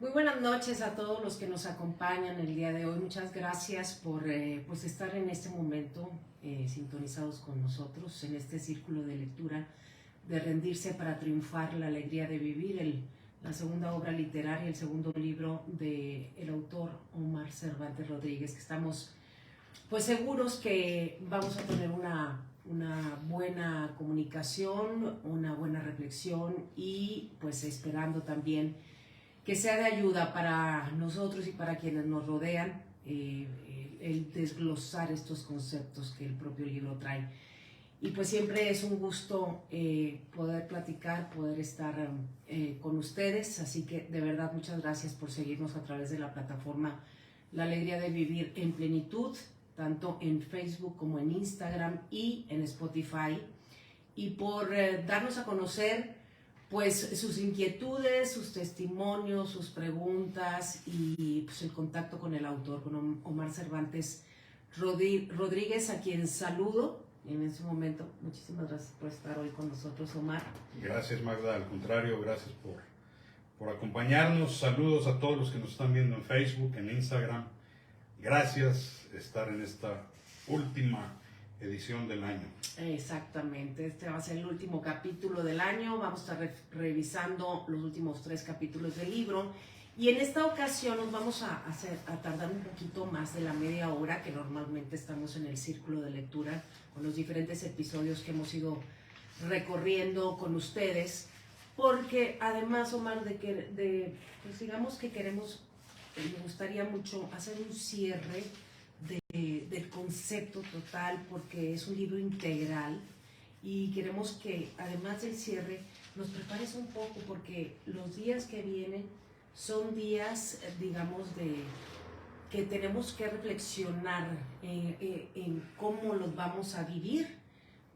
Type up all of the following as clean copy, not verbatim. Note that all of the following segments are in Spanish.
Muy buenas noches a todos los que nos acompañan el día de hoy. Muchas gracias por pues estar en este momento sintonizados con nosotros en este círculo de lectura de Rendirse para Triunfar, la alegría de vivir, la segunda obra literaria, el segundo libro del autor Omar Cervantes Rodríguez, que estamos pues seguros que vamos a tener una buena comunicación, una buena reflexión y pues esperando también que sea de ayuda para nosotros y para quienes nos rodean, el desglosar estos conceptos que el propio libro trae. Y pues siempre es un gusto poder platicar, poder estar con ustedes, así que de verdad muchas gracias por seguirnos a través de la plataforma La Alegría de Vivir en Plenitud, tanto en Facebook como en Instagram y en Spotify, y por darnos a conocer pues sus inquietudes, sus testimonios, sus preguntas y pues el contacto con el autor, con Omar Cervantes Rodríguez, a quien saludo en este momento. Muchísimas gracias por estar hoy con nosotros, Omar. Gracias, Magda, al contrario, gracias por acompañarnos. Saludos a todos los que nos están viendo en Facebook, en Instagram. Gracias por estar en esta última edición del año. Exactamente, este va a ser el último capítulo del año. Vamos a estar revisando los últimos 3 capítulos del libro y en esta ocasión nos vamos a tardar un poquito más de la media hora que normalmente estamos en el círculo de lectura con los diferentes episodios que hemos ido recorriendo con ustedes, porque además, Omar, pues digamos que queremos, me gustaría mucho hacer un cierre del concepto total, porque es un libro integral y queremos que además del cierre nos prepares un poco, porque los días que vienen son días, digamos, que tenemos que reflexionar en cómo los vamos a vivir,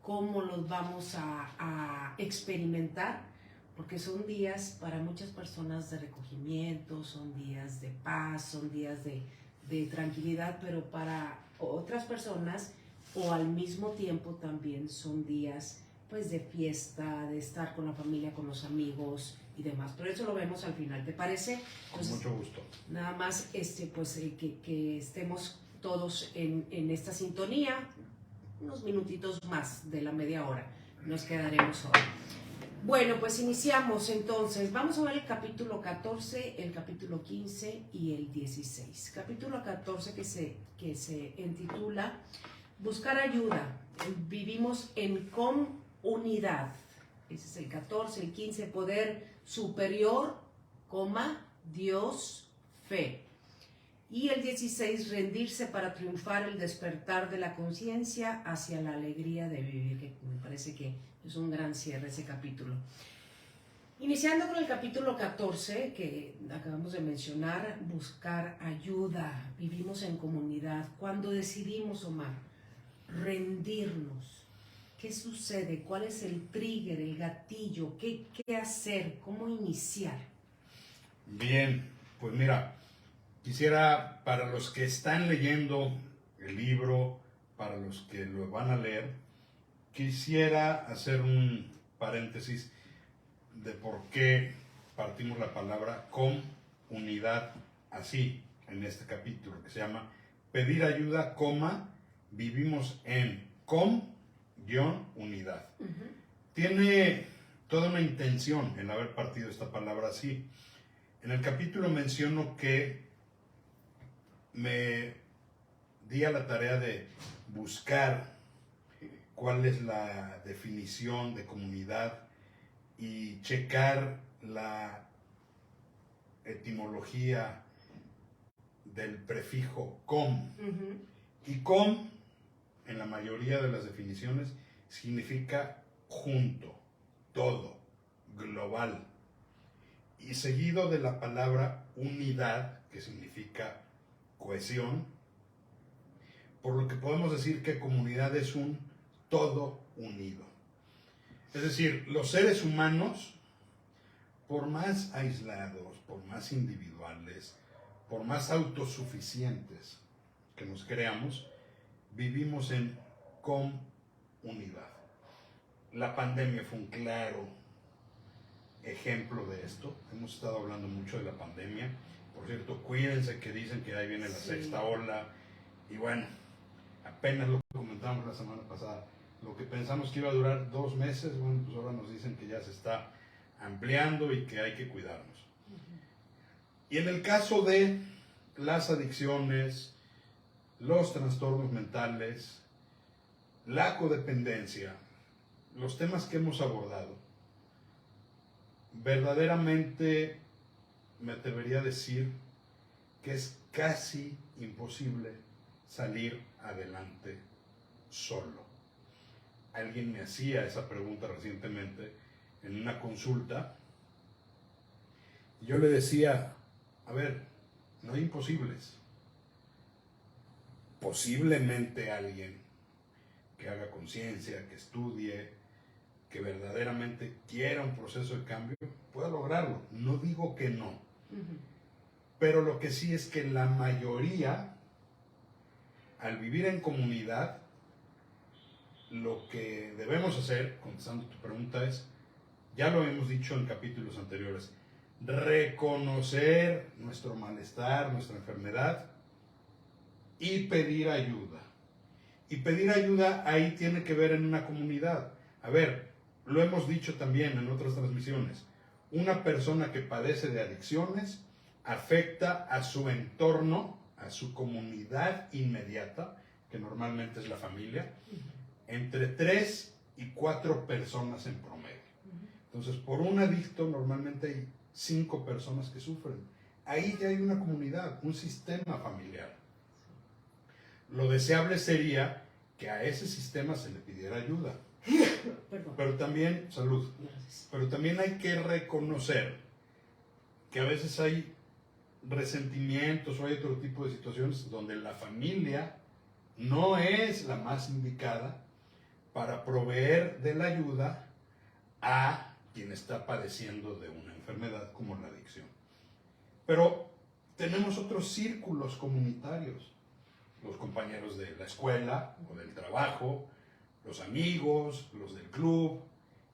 cómo los vamos a experimentar, porque son días para muchas personas de recogimiento, son días de paz, son días de tranquilidad, pero para otras personas o al mismo tiempo también son días pues de fiesta, de estar con la familia, con los amigos y demás. Pero eso lo vemos al final, ¿te parece? Con mucho gusto. Nada más pues que estemos todos en esta sintonía, unos minutitos más de la media hora nos quedaremos hoy. Bueno, pues iniciamos entonces. Vamos a ver el capítulo 14, el capítulo 15 y el 16. Capítulo 14 que se intitula Buscar ayuda. Vivimos en comunidad. Ese es el 14, el 15, poder superior, Dios, fe. Y el 16, rendirse para triunfar, el despertar de la conciencia hacia la alegría de vivir, que me parece que es un gran cierre ese capítulo. Iniciando con el capítulo 14, que acabamos de mencionar, buscar ayuda, vivimos en comunidad. Cuando decidimos, Omar, rendirnos, ¿qué sucede? ¿Cuál es el trigger, el gatillo? ¿Qué hacer? ¿Cómo iniciar? Bien, pues mira, quisiera, para los que están leyendo el libro, para los que lo van a leer, quisiera hacer un paréntesis de por qué partimos la palabra comunidad así en este capítulo, que se llama Pedir ayuda, vivimos en unidad. Tiene toda una intención el haber partido esta palabra así. En el capítulo menciono que me di a la tarea de buscar cuál es la definición de comunidad y checar la etimología del prefijo com. Y com, en la mayoría de las definiciones, significa junto, todo, global. Y seguido de la palabra unidad, que significa cohesión, por lo que podemos decir que comunidad es un todo unido. Es decir, los seres humanos, por más aislados, por más individuales, por más autosuficientes que nos creamos, vivimos en comunidad. La pandemia fue un claro ejemplo de esto. Hemos estado hablando mucho de la pandemia. Por cierto, cuídense, que dicen que ahí viene la sexta ola. Y bueno, apenas lo comentamos la semana pasada. Lo que pensamos que iba a durar 2 meses, bueno, pues ahora nos dicen que ya se está ampliando y que hay que cuidarnos. Y en el caso de las adicciones, los trastornos mentales, la codependencia, los temas que hemos abordado, verdaderamente me atrevería a decir que es casi imposible salir adelante solo. Alguien me hacía esa pregunta recientemente en una consulta y yo le decía, a ver, no hay imposibles. Posiblemente alguien que haga conciencia, que estudie, que verdaderamente quiera un proceso de cambio, pueda lograrlo. No digo que no. Pero lo que sí es que la mayoría, al vivir en comunidad, lo que debemos hacer, contestando tu pregunta, es, ya lo hemos dicho en capítulos anteriores, reconocer nuestro malestar, nuestra enfermedad y pedir ayuda. Y pedir ayuda ahí tiene que ver en una comunidad. A ver, lo hemos dicho también en otras transmisiones. Una persona que padece de adicciones afecta a su entorno, a su comunidad inmediata, que normalmente es la familia, entre 3 y 4 personas en promedio. Entonces, por un adicto normalmente hay 5 personas que sufren. Ahí ya hay una comunidad, un sistema familiar. Lo deseable sería que a ese sistema se le pidiera ayuda. Pero también, salud, pero también hay que reconocer que a veces hay resentimientos o hay otro tipo de situaciones donde la familia no es la más indicada para proveer de la ayuda a quien está padeciendo de una enfermedad como la adicción. Pero tenemos otros círculos comunitarios, los compañeros de la escuela o del trabajo, los amigos, los del club,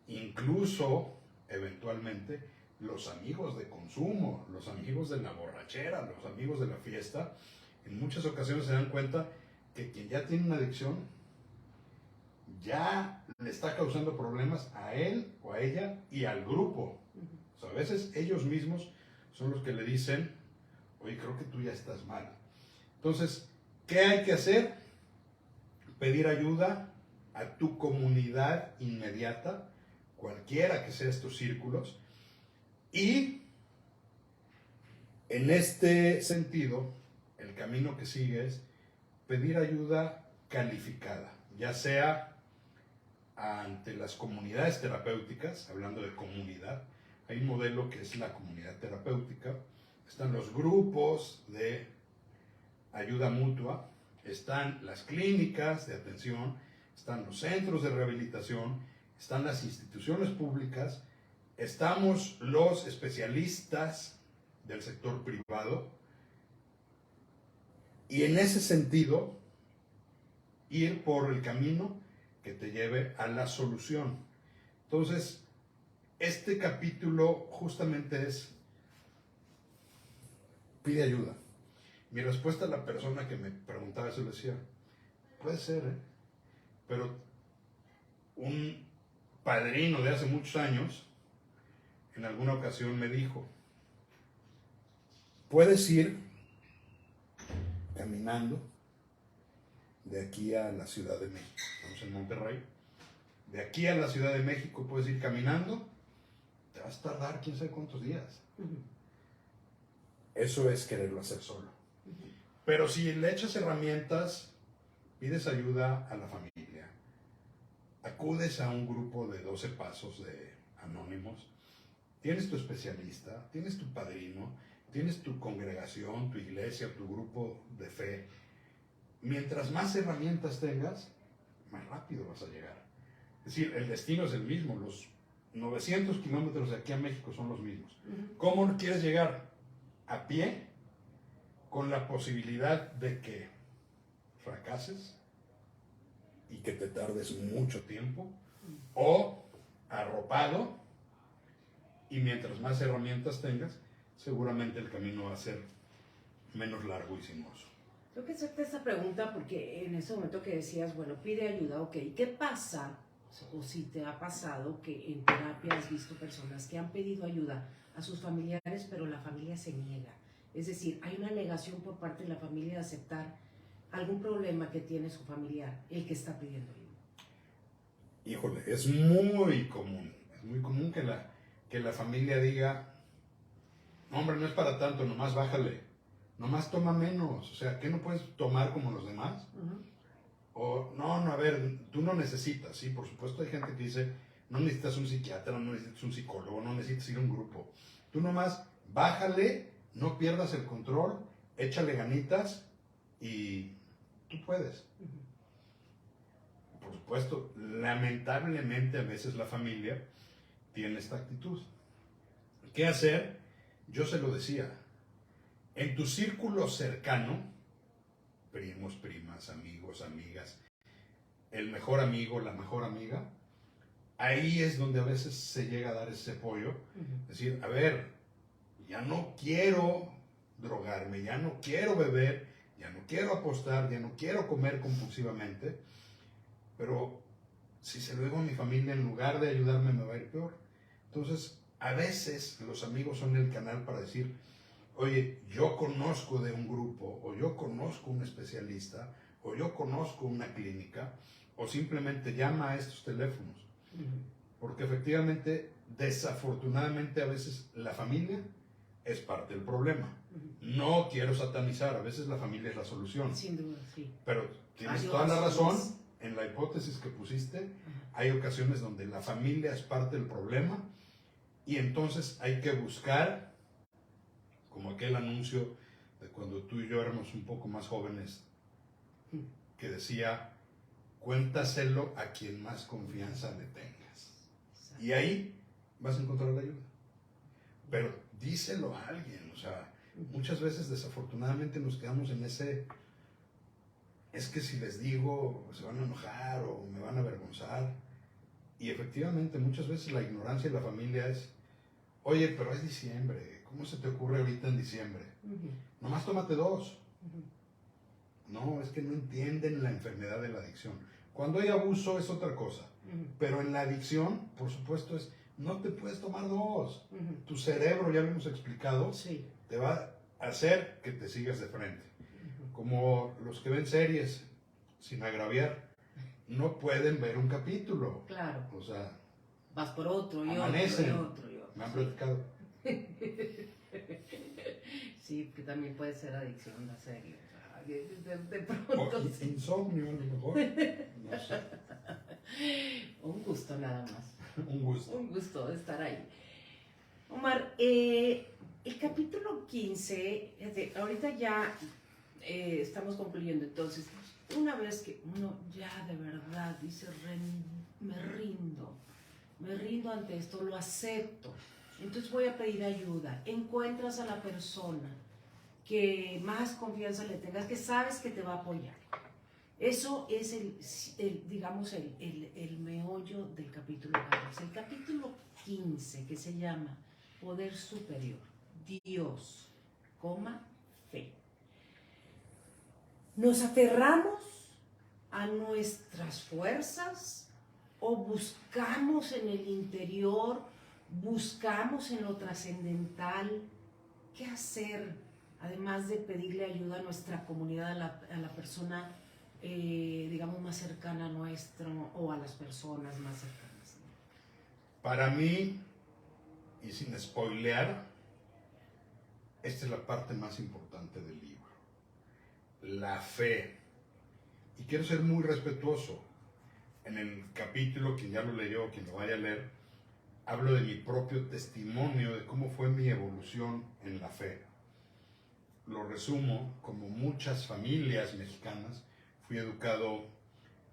incluso, eventualmente, los amigos de consumo, los amigos de la borrachera, los amigos de la fiesta. En muchas ocasiones se dan cuenta que quien ya tiene una adicción ya le está causando problemas a él o a ella y al grupo. O sea, a veces ellos mismos son los que le dicen, oye, creo que tú ya estás mal. Entonces, ¿qué hay que hacer? Pedir ayuda a tu comunidad inmediata, cualquiera que sea estos círculos, y en este sentido, el camino que sigue es pedir ayuda calificada, ya sea ante las comunidades terapéuticas, hablando de comunidad, hay un modelo que es la comunidad terapéutica, están los grupos de ayuda mutua, están las clínicas de atención, están los centros de rehabilitación, están las instituciones públicas, estamos los especialistas del sector privado, y en ese sentido, ir por el camino que te lleve a la solución. Entonces, este capítulo justamente es, pide ayuda. Mi respuesta a la persona que me preguntaba eso le decía, puede ser, pero un padrino de hace muchos años, en alguna ocasión me dijo, puedes ir caminando de aquí a la Ciudad de México, estamos en Monterrey, de aquí a la Ciudad de México puedes ir caminando, te vas a tardar quién sabe cuántos días. Eso es quererlo hacer solo. Pero si le echas herramientas, pides ayuda a la familia, acudes a un grupo de 12 pasos de anónimos, tienes tu especialista, tienes tu padrino, tienes tu congregación, tu iglesia, tu grupo de fe. Mientras más herramientas tengas, más rápido vas a llegar. Es decir, el destino es el mismo, los 900 kilómetros de aquí a México son los mismos. ¿Cómo quieres llegar? ¿A pie? Con la posibilidad de que fracases y que te tardes mucho tiempo, o arropado Y mientras más herramientas tengas, seguramente el camino va a ser menos largo y sinuoso. Tengo que hacerte esta pregunta porque en ese momento que decías, bueno, pide ayuda, ok, ¿qué pasa? O si te ha pasado que en terapia has visto personas que han pedido ayuda a sus familiares, pero la familia se niega. Es decir, hay una negación por parte de la familia de aceptar algún problema que tiene su familiar, el que está pidiendo ayuda. Híjole, es muy común que la familia diga, no, hombre, no es para tanto, nomás bájale, nomás toma menos, o sea, ¿qué no puedes tomar como los demás? O, no, a ver, tú no necesitas, sí, por supuesto hay gente que dice, no necesitas un psiquiatra, no necesitas un psicólogo, no necesitas ir a un grupo, tú nomás bájale, no pierdas el control, échale ganitas y tú puedes. Por supuesto, lamentablemente a veces la familia tiene esta actitud. ¿Qué hacer? Yo se lo decía, en tu círculo cercano, primos, primas, amigos, amigas, el mejor amigo, la mejor amiga, ahí es donde a veces se llega a dar ese apoyo. Decir, a ver, ya no quiero drogarme, ya no quiero beber, ya no quiero apostar, ya no quiero comer compulsivamente, pero si se lo digo a mi familia, en lugar de ayudarme me va a ir peor. Entonces, a veces los amigos son el canal para decir, oye, yo conozco de un grupo, o yo conozco un especialista, o yo conozco una clínica, o simplemente llama a estos teléfonos. Porque efectivamente, desafortunadamente, a veces la familia es parte del problema. No quiero satanizar, a veces la familia es la solución. Sin duda, sí. Pero tienes toda la razón, en la hipótesis que pusiste, hay ocasiones donde la familia es parte del problema, y entonces hay que buscar, como aquel anuncio de cuando tú y yo éramos un poco más jóvenes, que decía, cuéntaselo a quien más confianza le tengas. Y ahí vas a encontrar la ayuda. Pero díselo a alguien, o sea, muchas veces desafortunadamente nos quedamos en ese, es que si les digo se van a enojar o me van a avergonzar. Y efectivamente muchas veces la ignorancia de la familia es, oye, pero es diciembre, ¿cómo se te ocurre ahorita en diciembre? Nomás tómate 2. No, es que no entienden la enfermedad de la adicción. Cuando hay abuso es otra cosa, pero en la adicción, por supuesto, es, no te puedes tomar 2. Tu cerebro, ya lo hemos explicado, sí, te va a hacer que te sigas de frente. Como los que ven series, sin agraviar, no pueden ver un capítulo. Claro. O sea, vas por otro y amanecen. otro. Me han platicado. Sí, que también puede ser adicción la serie. De pronto. O insomnio, a lo mejor. No sé. Un gusto nada más. Un gusto. Un gusto de estar ahí. Omar, el capítulo 15, ahorita ya estamos concluyendo, entonces, una vez que uno ya de verdad dice, me rindo ante esto, lo acepto, entonces voy a pedir ayuda, encuentras a la persona que más confianza le tengas, que sabes que te va a apoyar. Eso es digamos, el meollo del capítulo 14. El capítulo 15, que se llama Poder Superior, Dios, fe. ¿Nos aferramos a nuestras fuerzas o buscamos en el interior, buscamos en lo trascendental? ¿Qué hacer? Además de pedirle ayuda a nuestra comunidad, a la persona, digamos, más cercana a nuestro, o a las personas más cercanas. Para mí, y sin spoilear, esta es la parte más importante del libro. La fe. Y quiero ser muy respetuoso. En el capítulo, quien ya lo leyó, quien lo vaya a leer, hablo de mi propio testimonio, de cómo fue mi evolución en la fe. Lo resumo, como muchas familias mexicanas, fui educado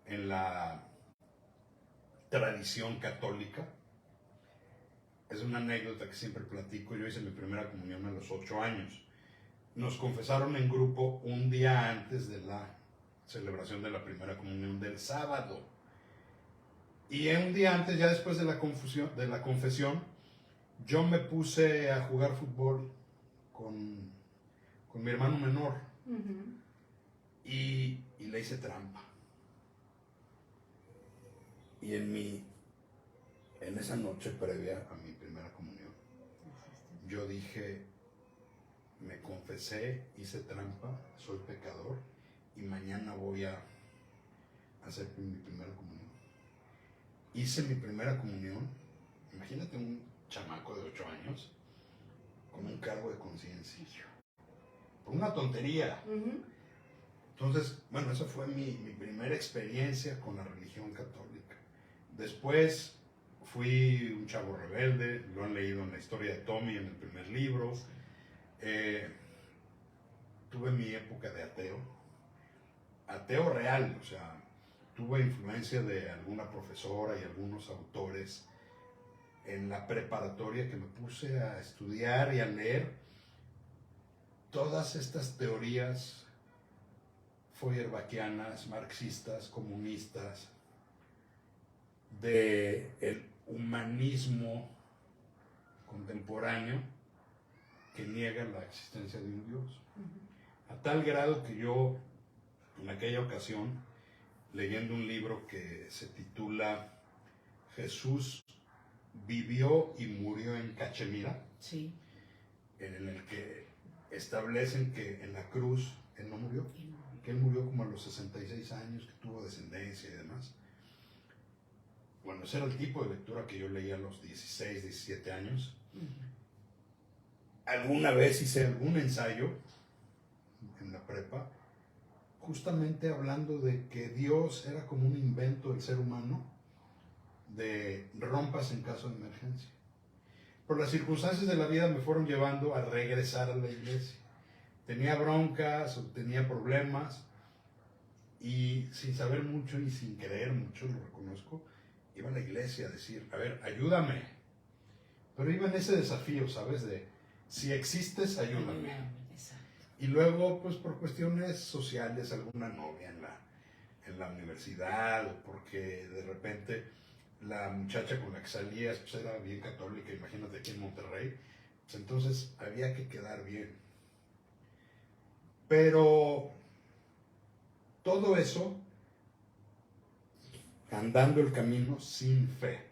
en la tradición católica. Es una anécdota que siempre platico. Yo hice mi primera comunión a los 8 años. Nos confesaron en grupo un día antes de la celebración de la primera comunión del sábado. Y un día antes, ya después de la confesión, yo me puse a jugar fútbol con mi hermano menor y le hice trampa. Y en esa noche previa a mi primera comunión, yo dije, me confesé, hice trampa, soy pecador y mañana voy a hacer mi primera comunión. Hice mi primera comunión, imagínate un chamaco de 8 años con un cargo de conciencia, por una tontería. Entonces, bueno, esa fue mi primera experiencia con la religión católica. Después fui un chavo rebelde, lo han leído en la historia de Tommy en el primer libro. Tuve mi época de ateo real, o sea, tuve influencia de alguna profesora y algunos autores en la preparatoria que me puse a estudiar y a leer todas estas teorías feuerbachianas, marxistas, comunistas, del humanismo contemporáneo que niega la existencia de un Dios. A tal grado que yo, en aquella ocasión, leyendo un libro que se titula Jesús vivió y murió en Cachemira, sí, en el que establecen que en la cruz él no murió, que él murió como a los 66 años, que tuvo descendencia y demás. Bueno, ese era el tipo de lectura que yo leía a los 16, 17 años. Alguna vez hice algún ensayo en la prepa, justamente hablando de que Dios era como un invento del ser humano, de rompas en caso de emergencia. Por las circunstancias de la vida me fueron llevando a regresar a la iglesia. Tenía broncas o tenía problemas y sin saber mucho y sin creer mucho, lo reconozco, iba a la iglesia a decir, a ver, ayúdame. Pero iba en ese desafío, ¿sabes? De, si existes, ayúdame. Y luego, pues por cuestiones sociales, alguna novia en la universidad, o porque de repente la muchacha con la que salías pues era bien católica, imagínate aquí en Monterrey, pues entonces había que quedar bien. Pero todo eso andando el camino sin fe.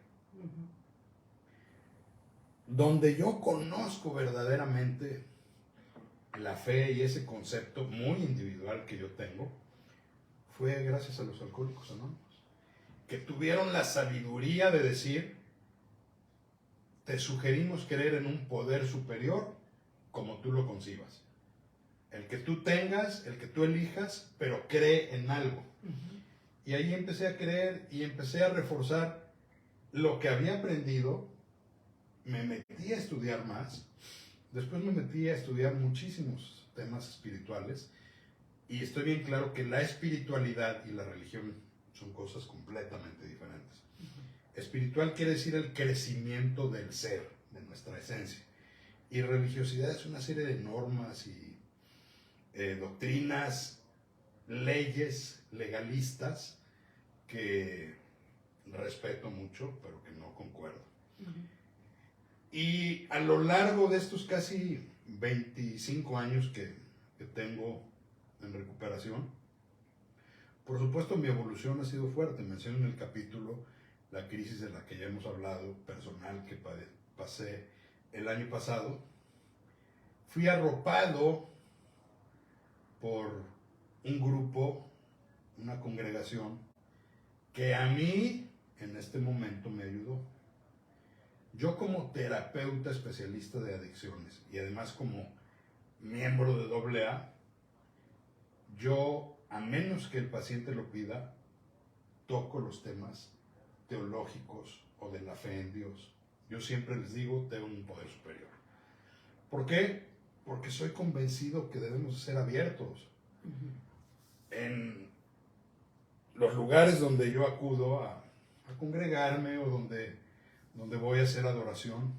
Donde yo conozco verdaderamente la fe y ese concepto muy individual que yo tengo, fue gracias a los Alcohólicos Anónimos, que tuvieron la sabiduría de decir, te sugerimos creer en un poder superior como tú lo concibas. El que tú tengas, el que tú elijas, pero cree en algo. Y ahí empecé a creer y empecé a reforzar lo que había aprendido. Me metí a estudiar más. Después me metí a estudiar muchísimos temas espirituales. Y estoy bien claro que la espiritualidad y la religión son cosas completamente diferentes. Espiritual quiere decir el crecimiento del ser, de nuestra esencia. Y religiosidad es una serie de normas y doctrinas, leyes legalistas que respeto mucho, pero que no concuerdo. Y a lo largo de estos casi 25 años que tengo en recuperación, por supuesto mi evolución ha sido fuerte. Menciono en el capítulo la crisis de la que ya hemos hablado, personal, que pasé el año pasado. Fui arropado por un grupo, una congregación, que a mí en este momento me ayudó. Yo como terapeuta especialista de adicciones y además como miembro de AA, yo, a menos que el paciente lo pida, toco los temas teológicos o de la fe en Dios. Yo siempre les digo, tengo un poder superior. ¿Por qué? Porque soy convencido que debemos ser abiertos. En los lugares donde yo acudo a congregarme o donde voy a hacer adoración,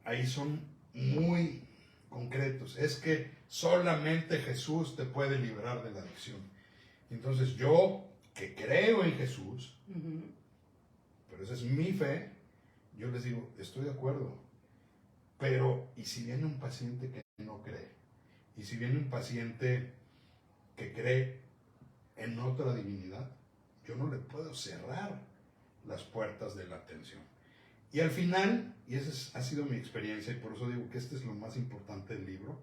ahí son muy concretos. Es que solamente Jesús te puede liberar de la adicción. Entonces yo, que creo en Jesús, pero esa es mi fe, yo les digo, estoy de acuerdo, pero ¿y si viene un paciente que no cree? ¿Y si viene un paciente que cree en otra divinidad? Yo no le puedo cerrar las puertas de la atención. Y al final, y esa ha sido mi experiencia, y por eso digo que este es lo más importante del libro,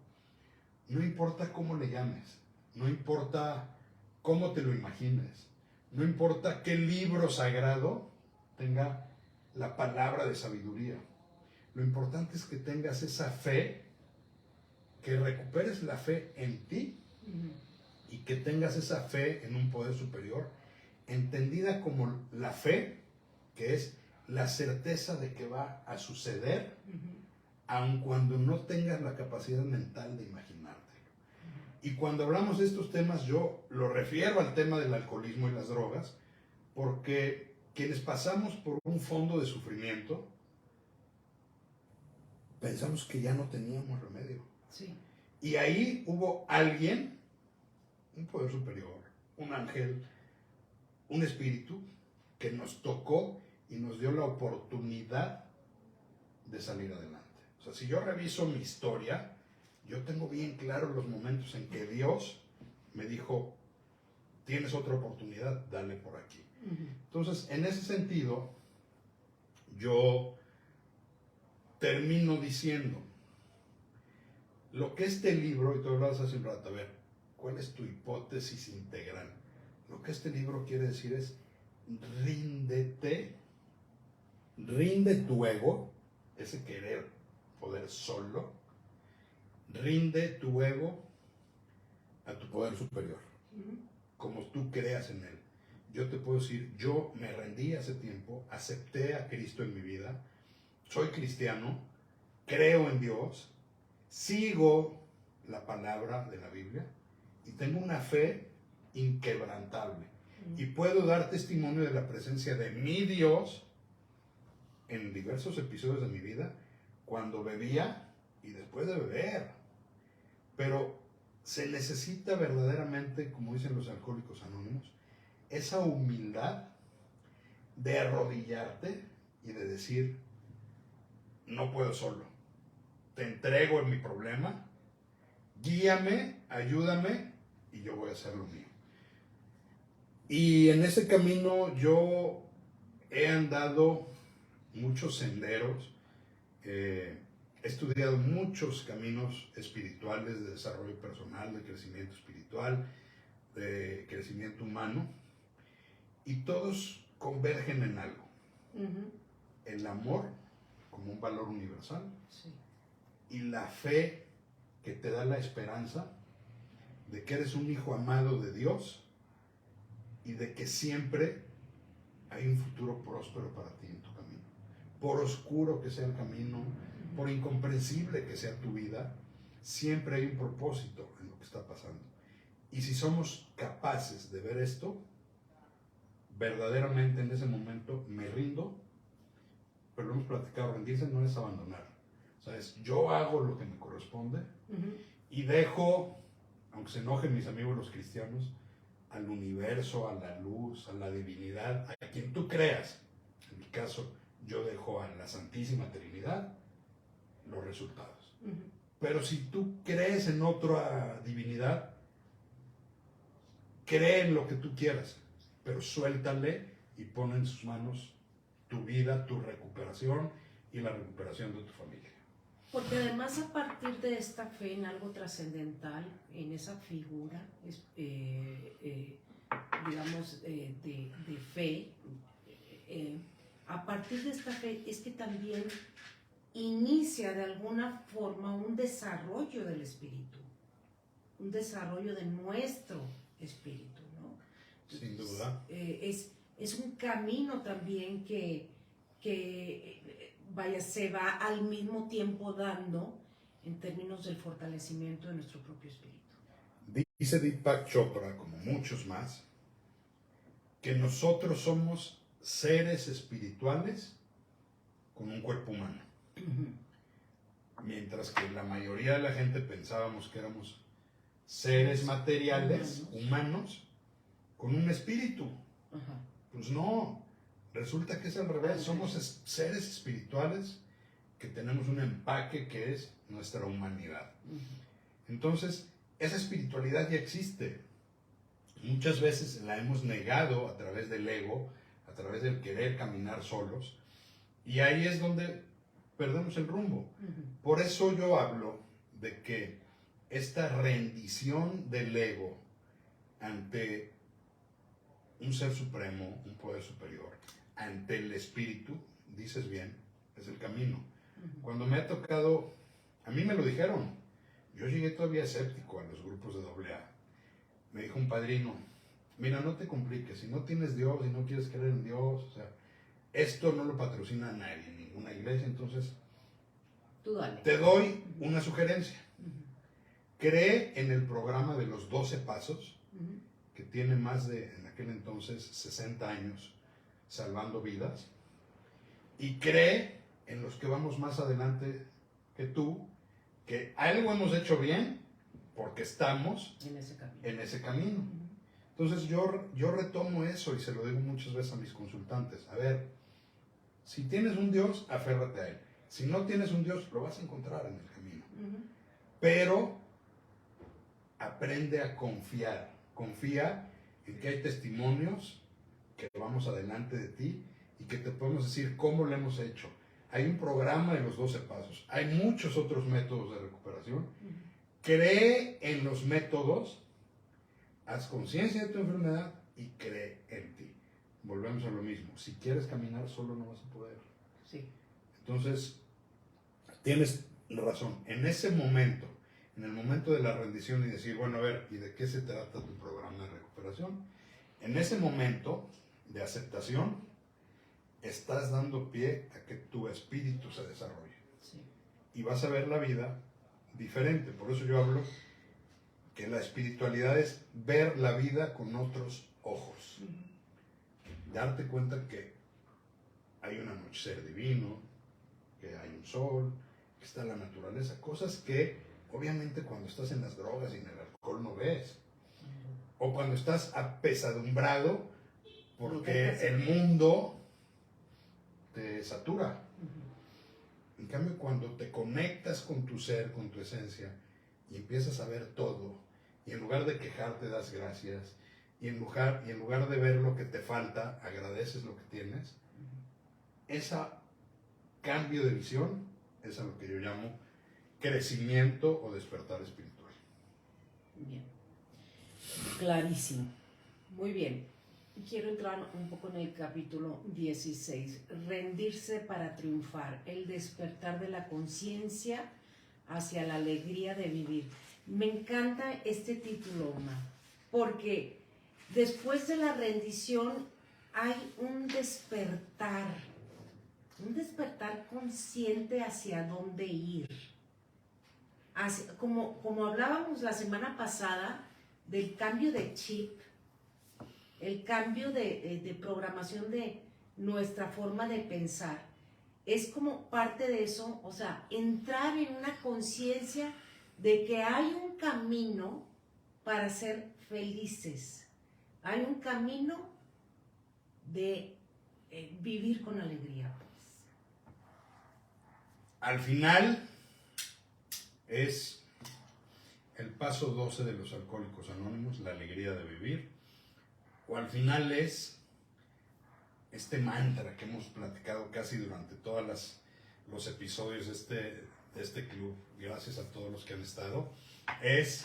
no importa cómo le llames, no importa cómo te lo imagines, no importa qué libro sagrado tenga la palabra de sabiduría. Lo importante es que tengas esa fe, que recuperes la fe en ti y que tengas esa fe en un poder superior, entendida como la fe, que es la certeza de que va a suceder, aun cuando no tengas la capacidad mental de imaginártelo. Y cuando hablamos de estos temas, yo lo refiero al tema del alcoholismo y las drogas, porque quienes pasamos por un fondo de sufrimiento, pensamos que ya no teníamos remedio. Sí. Y ahí hubo alguien, un poder superior, un ángel, un espíritu, que nos tocó y nos dio la oportunidad de salir adelante. O sea, si yo reviso mi historia, yo tengo bien claro los momentos en que Dios me dijo, tienes otra oportunidad, dale por aquí. Entonces, en ese sentido, yo termino diciendo, lo que este libro, y tú hablabas hace un rato, a ver, ¿cuál es tu hipótesis integral? Lo que este libro quiere decir es, ríndete, rinde tu ego, ese querer poder solo, rinde tu ego a tu poder superior, como tú creas en él. Yo te puedo decir, yo me rendí hace tiempo, acepté a Cristo en mi vida, soy cristiano, creo en Dios, sigo la palabra de la Biblia y tengo una fe inquebrantable. Y puedo dar testimonio de la presencia de mi Dios en diversos episodios de mi vida, cuando bebía y después de beber. Pero se necesita verdaderamente, como dicen los alcohólicos anónimos, esa humildad de arrodillarte y de decir, no puedo solo, te entrego en mi problema, guíame, ayúdame y yo voy a hacer lo mío. Y en ese camino yo he andado muchos senderos, he estudiado muchos caminos espirituales de desarrollo personal, de crecimiento espiritual, de crecimiento humano, y todos convergen en algo. El amor como un valor universal, Sí. y la fe que te da la esperanza de que eres un hijo amado de Dios y de que siempre hay un futuro próspero para ti en tu camino. Por oscuro que sea el camino, por incomprensible que sea tu vida, siempre hay un propósito en lo que está pasando. Y si somos capaces de ver esto, verdaderamente en ese momento me rindo, pero lo hemos platicado, rendirse no es abandonar. ¿Sabes? Yo hago lo que me corresponde y dejo, aunque se enojen mis amigos los cristianos, al universo, a la luz, a la divinidad, a quien tú creas. En mi caso, yo dejo a la Santísima Trinidad los resultados. Pero si tú crees en otra divinidad, cree en lo que tú quieras, pero suéltale y pon en sus manos tu vida, tu recuperación y la recuperación de tu familia. Porque además a partir de esta fe en algo trascendental, en esa figura, digamos, de fe, a partir de esta fe es que también inicia de alguna forma un desarrollo del espíritu, un desarrollo de nuestro espíritu, ¿no? Sin duda. Es un camino también que vaya, se va al mismo tiempo dando en términos del fortalecimiento de nuestro propio espíritu. Dice Deepak Chopra, como muchos más, que nosotros somos seres espirituales con un cuerpo humano. Mientras que la mayoría de la gente pensábamos que éramos seres materiales, humanos, con un espíritu. Pues no, Resulta que es al revés, somos seres espirituales que tenemos un empaque que es nuestra humanidad. Entonces, esa espiritualidad ya existe. Muchas veces la hemos negado a través del ego, a través del querer caminar solos, y ahí es donde perdemos el rumbo. Por eso yo hablo de que esta rendición del ego ante un ser supremo, un poder superior, ante el espíritu, dices bien, es el camino. Cuando me ha tocado, a mí me lo dijeron, yo llegué todavía escéptico a los grupos de AA. Me dijo un padrino, mira, no te compliques, si no tienes Dios, si no quieres creer en Dios, o sea, esto no lo patrocina nadie, ninguna iglesia, entonces tú dale. Te doy una sugerencia. Cree en el programa de los 12 pasos, que tiene más de, en aquel entonces, 60 años salvando vidas, y cree en los que vamos más adelante que tú, que algo hemos hecho bien porque estamos en ese camino. Entonces yo retomo eso y se lo digo muchas veces a mis consultantes. A ver, si tienes un Dios, aférrate a él. Si no tienes un Dios, lo vas a encontrar en el camino. Pero aprende a confiar. Confía en que hay testimonios que vamos adelante de ti y que te podemos decir cómo lo hemos hecho. Hay un programa de los 12 pasos. Hay muchos otros métodos de recuperación. Cree en los métodos, haz conciencia de tu enfermedad y cree en ti. Volvemos a lo mismo. Si quieres caminar solo no vas a poder. Sí. Entonces, tienes razón. En ese momento, en el momento de la rendición y decir, bueno, a ver, ¿y de qué se trata tu programa de recuperación? En ese momento de aceptación, estás dando pie a que tu espíritu se desarrolle. Sí. Y vas a ver la vida diferente. Por eso yo hablo que la espiritualidad es ver la vida con otros ojos. Darte cuenta que hay un anochecer divino, que hay un sol, que está la naturaleza, cosas que obviamente cuando estás en las drogas y en el alcohol no ves, o cuando estás apesadumbrado porque el mundo te satura. En cambio, cuando te conectas con tu ser, con tu esencia, y empiezas a ver todo, y en lugar de quejarte das gracias, y en lugar de ver lo que te falta, agradeces lo que tienes, ese cambio de visión es a lo que yo llamo crecimiento o despertar espiritual. Bien. Clarísimo. Muy bien. Quiero entrar un poco en el capítulo 16. Rendirse para triunfar. El despertar de la conciencia hacia la alegría de vivir. Me encanta este título, Omar, porque después de la rendición hay un despertar consciente hacia dónde ir. Como hablábamos la semana pasada del cambio de chip, el cambio de programación de nuestra forma de pensar, es como parte de eso, o sea, entrar en una conciencia de que hay un camino para ser felices, hay un camino de vivir con alegría. Al final es el paso 12 de los Alcohólicos Anónimos, la alegría de vivir, o al final es este mantra que hemos platicado casi durante todos los episodios de este club, gracias a todos los que han estado, es: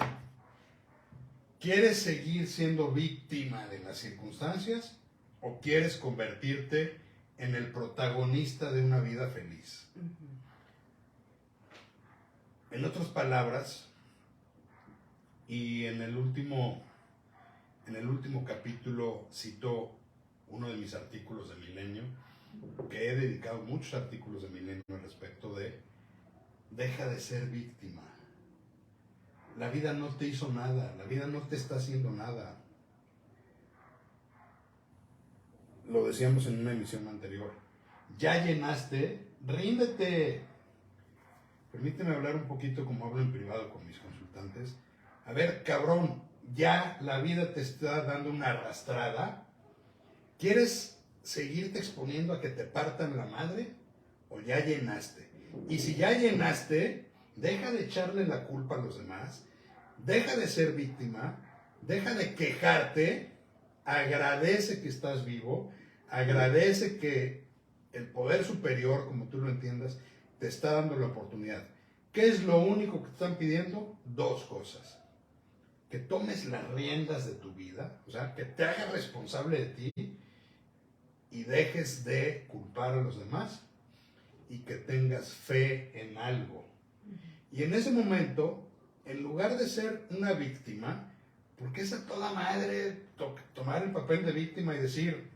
¿quieres seguir siendo víctima de las circunstancias o quieres convertirte en el protagonista de una vida feliz? En otras palabras, y en el último capítulo cito uno de mis artículos de Milenio, que he dedicado muchos artículos de Milenio al respecto de: deja de ser víctima. La vida no te hizo nada, la vida no te está haciendo nada. Lo decíamos en una emisión anterior. Ya llenaste, ríndete. Permíteme hablar un poquito como hablo en privado con mis consultantes. A ver, cabrón, ya la vida te está dando una arrastrada. ¿Quieres seguirte exponiendo a que te partan la madre o ya llenaste. Y si ya llenaste, deja de echarle la culpa a los demás, deja de ser víctima, deja de quejarte, agradece que estás vivo, agradece que el poder superior, como tú lo entiendas, te está dando la oportunidad. ¿Qué es lo único que te están pidiendo? Dos cosas. Que tomes las riendas de tu vida, o sea, que te hagas responsable de ti y dejes de culpar a los demás y que tengas fe en algo. Y en ese momento, en lugar de ser una víctima, porque es a toda madre tomar el papel de víctima y decir,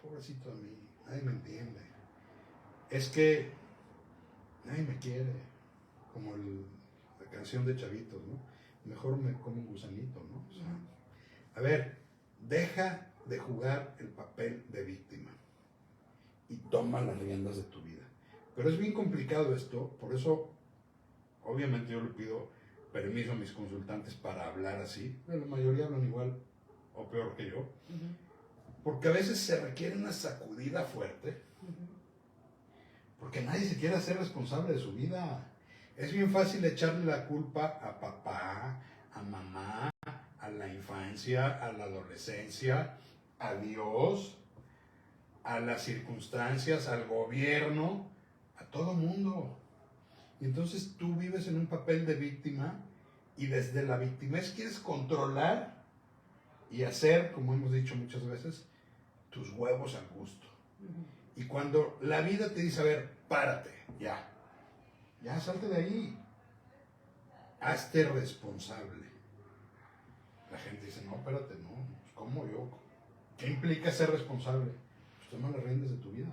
pobrecito de mí, nadie me entiende, es que nadie me quiere, como la canción de Chavitos, ¿no? Mejor me como un gusanito, ¿no? O sea, a ver, deja de jugar el papel de víctima y toma las riendas de tu vida. Pero es bien complicado esto, por eso obviamente yo le pido permiso a mis consultantes para hablar así. La mayoría hablan igual o peor que yo, porque a veces se requiere una sacudida fuerte, porque nadie se quiere hacer responsable de su vida. Es bien fácil echarle la culpa a papá, a mamá, a la infancia, a la adolescencia, a Dios, a las circunstancias, al gobierno, a todo mundo. Y entonces tú vives en un papel de víctima y desde la victimez quieres controlar y hacer, como hemos dicho muchas veces, tus huevos al gusto. Y cuando la vida te dice, a ver, párate, ya salte de ahí, hazte responsable. La gente dice, no, espérate, no, ¿cómo yo? ¿Qué implica ser responsable? Pues toma las riendas de tu vida.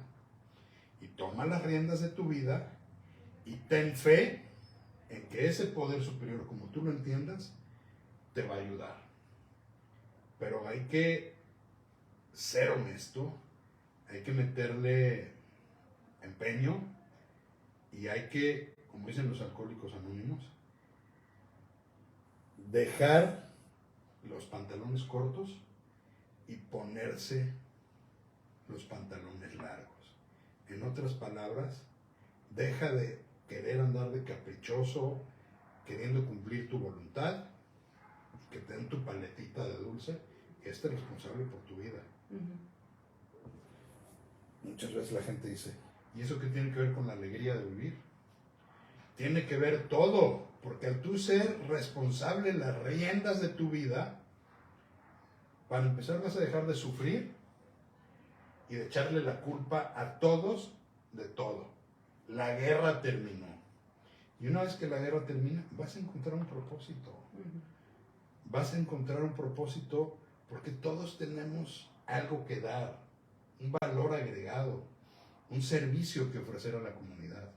Y toma las riendas de tu vida y ten fe en que ese poder superior, como tú lo entiendas, te va a ayudar. Pero hay que ser honesto, hay que meterle empeño y hay que, como dicen los alcohólicos anónimos, dejar los pantalones cortos y ponerse los pantalones largos. En otras palabras, deja de querer andar de caprichoso, queriendo cumplir tu voluntad, que te den tu paletita de dulce, y estés responsable por tu vida. Muchas veces la gente dice, ¿y eso qué tiene que ver con la alegría de vivir? Tiene que ver todo, porque al tú ser responsable las riendas de tu vida, para empezar vas a dejar de sufrir y de echarle la culpa a todos de todo. La guerra terminó. Y una vez que la guerra termina, vas a encontrar un propósito. Vas a encontrar un propósito porque todos tenemos algo que dar, un valor agregado, un servicio que ofrecer a la comunidad.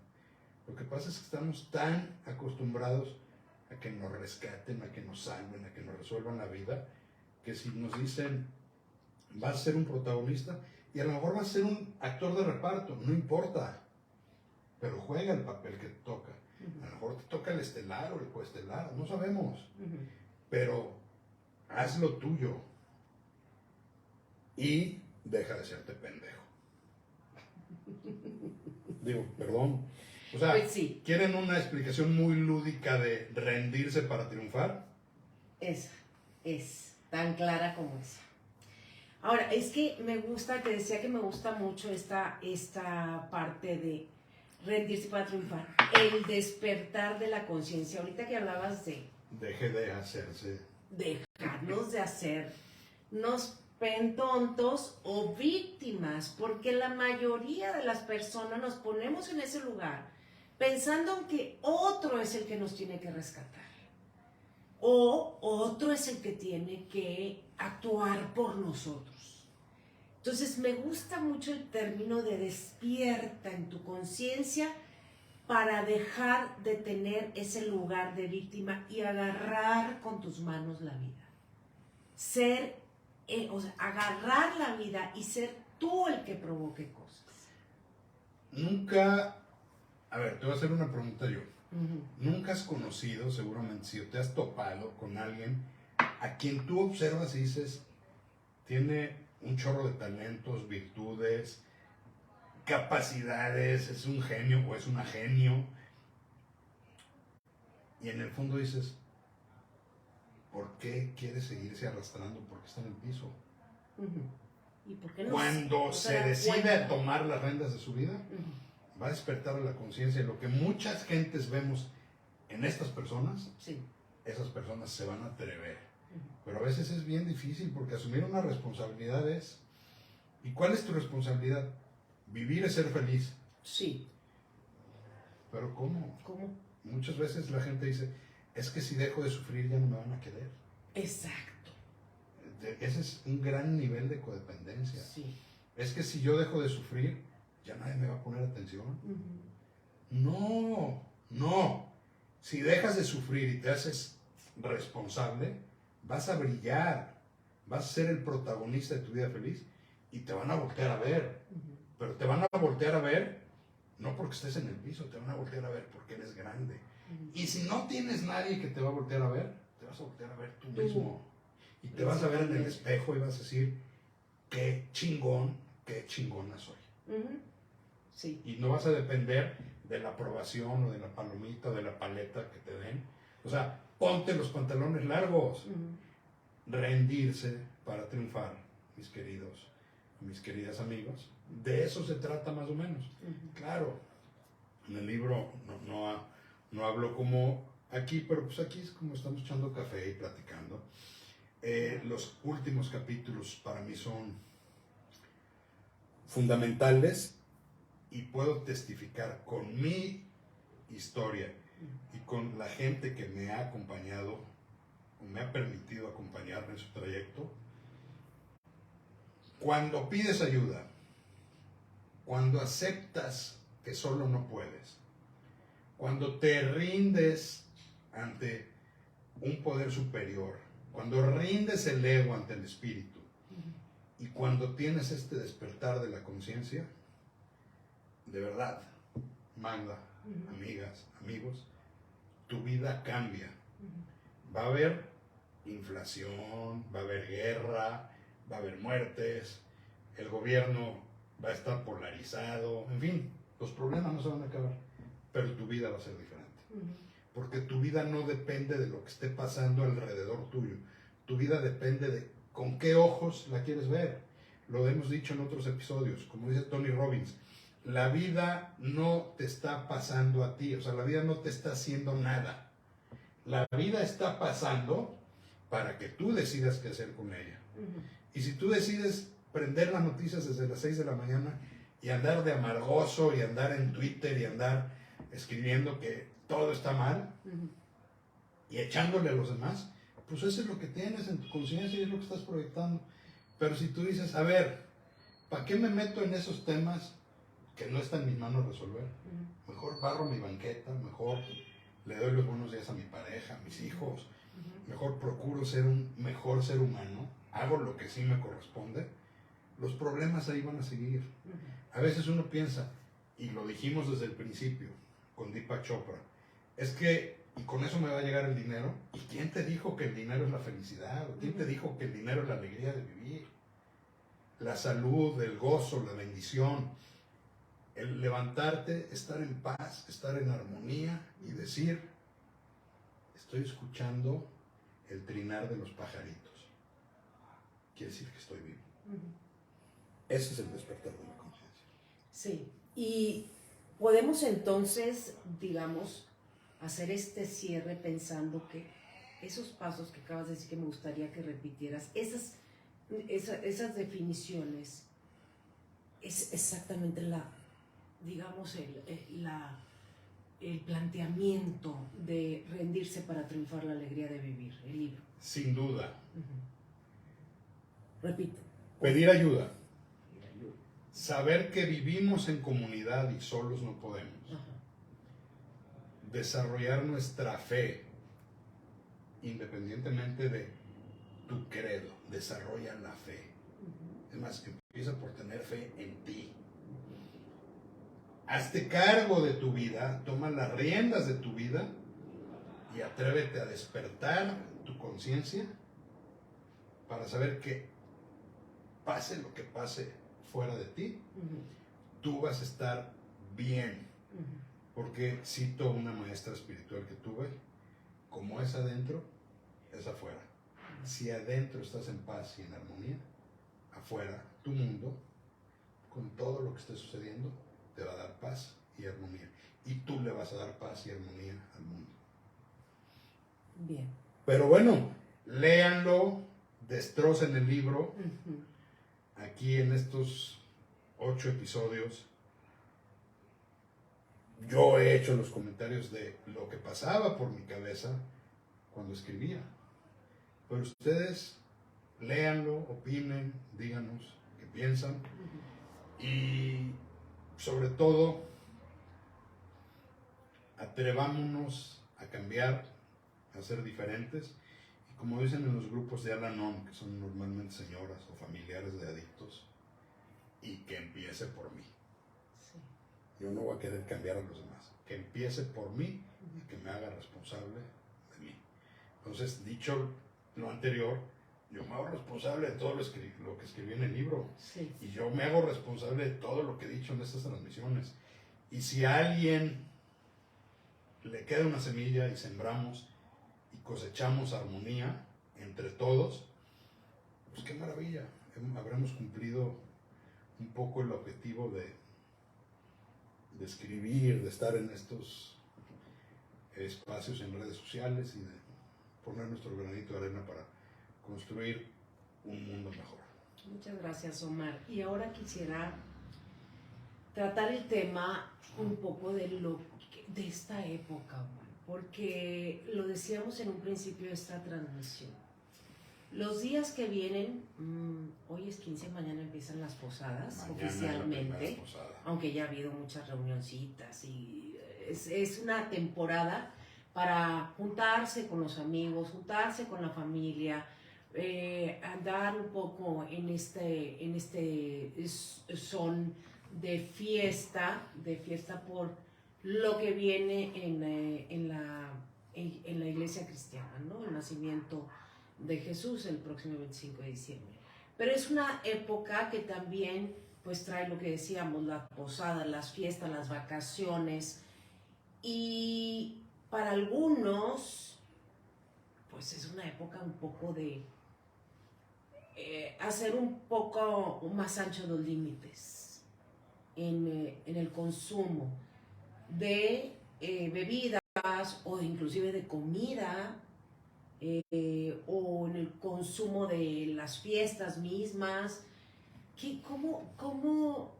Lo que pasa es que estamos tan acostumbrados a que nos rescaten, a que nos salven, a que nos resuelvan la vida, que si nos dicen, vas a ser un protagonista, y a lo mejor vas a ser un actor de reparto, no importa, pero juega el papel que te toca. A lo mejor te toca el estelar o el coestelar, no sabemos, pero haz lo tuyo y deja de serte pendejo. Digo, perdón. O sea, pues sí. ¿Quieren una explicación muy lúdica de rendirse para triunfar? Esa es tan clara como esa. Ahora, es que me gusta, te decía que me gusta mucho esta parte de rendirse para triunfar, el despertar de la conciencia. Ahorita que hablabas de Deje de hacerse. Dejarnos de hacernos tontos o víctimas, porque la mayoría de las personas nos ponemos en ese lugar pensando que otro es el que nos tiene que rescatar o otro es el que tiene que actuar por nosotros. Entonces me gusta mucho el término de despierta en tu conciencia para dejar de tener ese lugar de víctima y agarrar con tus manos la vida. Agarrar la vida y ser tú el que provoque cosas. Nunca, a ver, te voy a hacer una pregunta yo. Nunca has conocido, seguramente, si te has topado con alguien a quien tú observas y dices, tiene un chorro de talentos, virtudes, capacidades, es un genio o es una genio. Y en el fondo dices, ¿por qué quiere seguirse arrastrando? Porque está en el piso. ¿Y por qué no? Cuando se decide a tomar las riendas de su vida, va a despertar a la conciencia. Y lo que muchas gentes vemos en estas personas, sí, esas personas se van a atrever. Pero a veces es bien difícil porque asumir una responsabilidad es... ¿Y cuál es tu responsabilidad? Vivir es ser feliz. Sí. ¿Pero cómo? ¿Cómo? Muchas veces la gente dice, es que si dejo de sufrir ya no me van a querer. Exacto. Ese es un gran nivel de codependencia. Sí. Es que si yo dejo de sufrir, ya nadie me va a poner atención. No, no. Si dejas de sufrir y te haces responsable, vas a brillar, vas a ser el protagonista de tu vida feliz y te van a voltear a ver. Pero te van a voltear a ver no porque estés en el piso, te van a voltear a ver porque eres grande. Y si no tienes nadie que te va a voltear a ver, te vas a voltear a ver tú mismo. Y te vas a ver en el espejo y vas a decir, qué chingona soy. Sí. Y no vas a depender de la aprobación o de la palomita o de la paleta que te den. O sea, ponte los pantalones largos. Rendirse para triunfar, mis queridos, mis queridas amigos. De eso se trata más o menos. Claro, en el libro no hablo como aquí, pero pues aquí es como estamos echando café y platicando. Los últimos capítulos para mí son fundamentales y puedo testificar con mi historia y con la gente que me ha acompañado o me ha permitido acompañarme en su trayecto. Cuando pides ayuda, cuando aceptas que solo no puedes, cuando te rindes ante un poder superior, cuando rindes el ego ante el espíritu y cuando tienes este despertar de la conciencia, de verdad, Magda, amigas, amigos, tu vida cambia. Va a haber inflación, va a haber guerra, va a haber muertes, el gobierno va a estar polarizado, en fin, los problemas no se van a acabar, pero tu vida va a ser diferente. Porque tu vida no depende de lo que esté pasando alrededor tuyo. Tu vida depende de con qué ojos la quieres ver. Lo hemos dicho en otros episodios, como dice Tony Robbins, la vida no te está pasando a ti, o sea, la vida no te está haciendo nada. La vida está pasando para que tú decidas qué hacer con ella. Y si tú decides prender las noticias desde las 6 de la mañana y andar de amargoso y andar en Twitter y andar escribiendo que todo está mal y echándole a los demás, pues eso es lo que tienes en tu conciencia y es lo que estás proyectando. Pero si tú dices, a ver, ¿para qué me meto en esos temas que no está en mis manos resolver? Mejor barro mi banqueta, mejor le doy los buenos días a mi pareja, a mis hijos, mejor procuro ser un mejor ser humano, hago lo que sí me corresponde, los problemas ahí van a seguir. A veces uno piensa, y lo dijimos desde el principio con Deepak Chopra, es que, y con eso me va a llegar el dinero, ¿y quién te dijo que el dinero es la felicidad? ¿Quién te dijo que el dinero es la alegría de vivir? La salud, el gozo, la bendición, el levantarte, estar en paz, estar en armonía y decir, estoy escuchando el trinar de los pajaritos. Quiere decir que estoy vivo. Ese es el despertar de la conciencia. Sí, y podemos entonces, digamos, hacer este cierre pensando que esos pasos que acabas de decir que me gustaría que repitieras, esas definiciones, es exactamente el planteamiento de rendirse para triunfar la alegría de vivir, el libro. Sin duda. Repito. Pedir ayuda. Saber que vivimos en comunidad y solos no podemos. Desarrollar nuestra fe, independientemente de tu credo, desarrolla la fe. Es más, empieza por tener fe en ti. Hazte cargo de tu vida, toma las riendas de tu vida y atrévete a despertar tu conciencia para saber que pase lo que pase fuera de ti, tú vas a estar bien. Porque cito una maestra espiritual que tuve, como es adentro, es afuera. Si adentro estás en paz y en armonía, afuera, tu mundo, con todo lo que esté sucediendo, te va a dar paz y armonía. Y tú le vas a dar paz y armonía al mundo. Bien. Pero bueno, léanlo, destrocen el libro. Aquí en estos 8 episodios, yo he hecho los comentarios de lo que pasaba por mi cabeza cuando escribía. Pero ustedes léanlo, opinen, díganos qué piensan. Y sobre todo, atrevámonos a cambiar, a ser diferentes. Y como dicen en los grupos de Al-Anon, que son normalmente señoras o familiares de adictos, y que empiece por mí. Sí. Yo no voy a querer cambiar a los demás. Que empiece por mí y que me haga responsable de mí. Entonces, dicho lo anterior, yo me hago responsable de todo lo que escribí en el libro. Sí. Y yo me hago responsable de todo lo que he dicho en estas transmisiones. Y si a alguien le queda una semilla y sembramos y cosechamos armonía entre todos, pues qué maravilla. Habremos cumplido un poco el objetivo de escribir, de estar en estos espacios en redes sociales y de poner nuestro granito de arena para construir un mundo mejor. Muchas gracias, Omar. Y ahora quisiera tratar el tema un poco de esta época, Omar, porque lo decíamos en un principio de esta transmisión. Los días que vienen, hoy es 15, mañana empiezan las posadas, Mañana oficialmente, es la posada. aunque ya ha habido muchas reunioncitas y es una temporada para juntarse con los amigos, juntarse con la familia, andar un poco en este son de fiesta por lo que viene en la iglesia cristiana, ¿no? El nacimiento de Jesús el próximo 25 de diciembre. Pero es una época que también pues trae lo que decíamos, la posada, las fiestas, las vacaciones, y para algunos pues es una época un poco de hacer un poco más ancho los límites en el consumo de bebidas o inclusive de comida, o en el consumo de las fiestas mismas. ¿Cómo